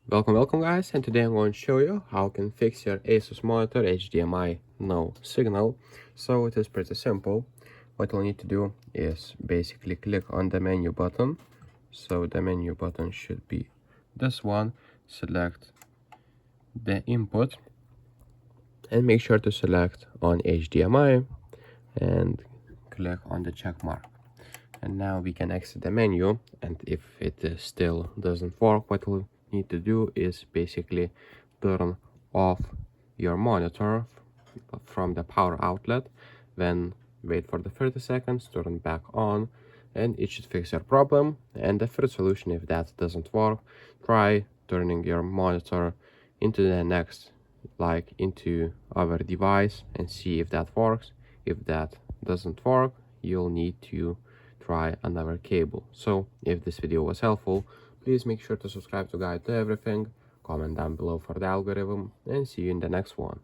Welcome guys, and today I'm going to show you how you can fix your ASUS monitor HDMI no signal. So it is pretty simple. What you'll need to do is basically click on the menu button. So the menu button should be this one. Select the input and make sure to select on HDMI and click on the check mark. And now we can exit the menu, and if it still doesn't work, what we'll need to do is basically turn off your monitor from the power outlet, then wait for the 30 seconds, turn back on, and it should fix your problem. And the third solution, if that doesn't work, try turning your monitor into the next, like into our device, and see if that works. If that doesn't work, you'll need to try another cable. So if this video was helpful, please make sure to subscribe to Guide to Everything, comment down below for the algorithm, and see you in the next one.